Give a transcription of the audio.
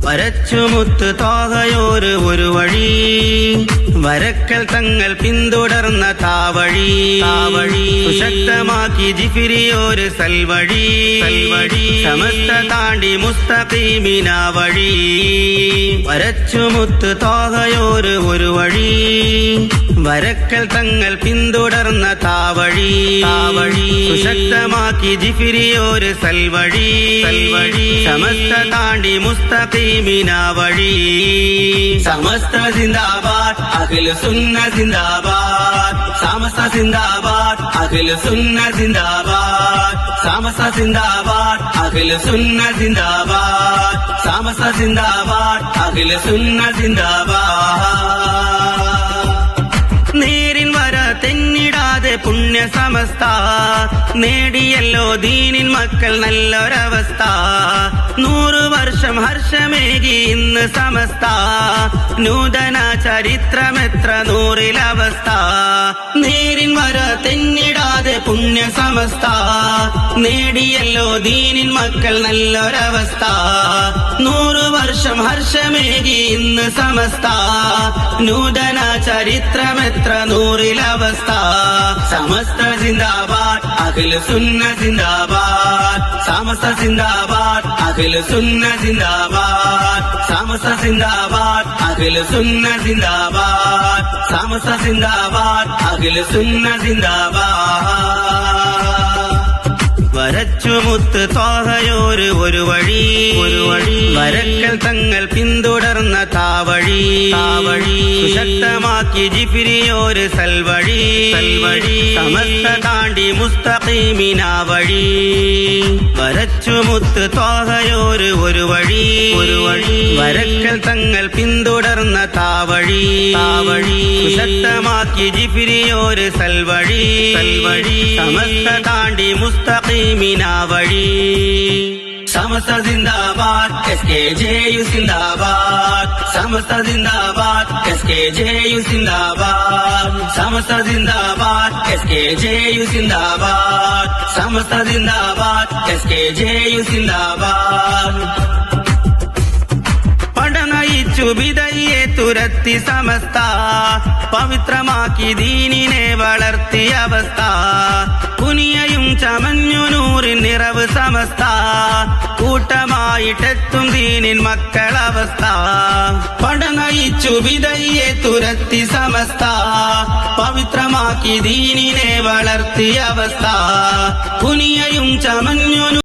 വരച്ചുമുത്ത് തോഹയോര് ഒരു വഴി വരക്കൽ തങ്ങൾ പിന്തുടർന്ന താവഴി സുശക്തമാക്കി ജിഫിരിയോര് സൽവഴി സമസ്ത താണ്ടി മുസ്തഖീമിന വഴി വരച്ചുമുത്ത് തോഹയോര് ഒരു വഴി വരക്കൽ തങ്ങൾ പിന്തുടർന്ന താവഴി സുശക്തമാക്കി ജിഫിരിയോര് സൽവഴി സമസ്ത താണ്ടി മുസ്തഖീമിന വഴി സമസ്ത സിന്ദാബാദ് അഖിൽ സുന്ന സിന്ദാബാദ് സമസ്ത സിന്ദാബാദ് അഖിൽ സുന്ന സിന്ദാബാദ് സമസ്ത സിന്ദാബാദ് അഖിൽ സുന്ന സിന്ദാബാദ് സമസ്ത സിന്ദാബാദ് അഖിൽ സുന്ന സിന്ദാബാദ് നേരിൻ വര തെന്നിടാതെ പുണ്യ സമസ്ത നേടിയല്ലോ ദീനിൻ മക്കൾ നല്ലൊരവസ്ഥ 100 വർഷം ഹർഷമേകി ഇന്ന് സമസ്ത നൂതന ചരിത്രമെത്ര 100-ൽ-അവസ്ഥ നേരിൻ വര തെന്നിടാതെ പുണ്യ സമസ്ത നേടിയല്ലോ ദീനിൻ മക്കൾ നല്ലൊരവസ്ഥ 100 വർഷം ഹർഷമേകി ഇന്ന് സമസ്ത നൂതന ചരിത്രമെത്ര 100-ൽ-അവസ്ഥ സമസ്ത സിന്ദാബാദ് അഖിൽ സുന്ന സിന്ദാബാദ് സമസ്ത സിന്ദാബാദ് അഖിൽ സുന്ന സിന്ദാബാദ് സമസ്ത സിന്ദാബാദ് അഖിൽ സുന്ന സിന്ദാബാദ് സമസ്ത സിന്ദാബാദ് അഖിൽ സുന്ന സിന്ദാബാദ് വരച്ചുമുത്ത് തോഹയോര് ഒരു വഴി വരക്കൽ തങ്ങൾ പിന്തുടർന്ന താവഴി സുശക്തമാക്കി ജിഫിരിയോര് സൽവഴി സമസ്ത താണ്ടി മുസ്തഖീമിന വഴി വരച്ചുമുത്ത് തോഹയോര് ഒരു വഴി വരക്കൽ തങ്ങൾ പിന്തുടർന്ന താവഴി സുശക്തമാക്കി ജിഫിരിയോര് സൽവഴി സമസ്ത താണ്ടി മുസ്തഖീമിന വഴി സമസ്ത സിന്ദാബാദ് SKJU സിന്ദാബാദ് സമസ്ത സിന്ദാബാദ് SKJU സിന്ദാബാദ് സമസ്ത സിന്ദാബാദ് SKJU സിന്ദാബാദ് സമസ്ത സിന്ദാബാദ് SKJU സിന്ദാബാദ് പടനയിച്ചു വിതയെ തുരത്തി സമസ്ത പവിത്രമാക്കി ദീനിനെ വളർത്തിയ അവസ്ഥ കുനിയയും ചമഞ്ഞു നൂറിൻ നിറവ് സമസ്ത കൂട്ടമായിട്ടെത്തും ദീനിൻ മക്കളവസ്ഥ പടനയിച്ചു വിതയെ തുരത്തി സമസ്ത പവിത്രമാക്കി ദീനിനെ വളർത്തിയ അവസ്ഥ കുനിയയും ചമഞ്ഞു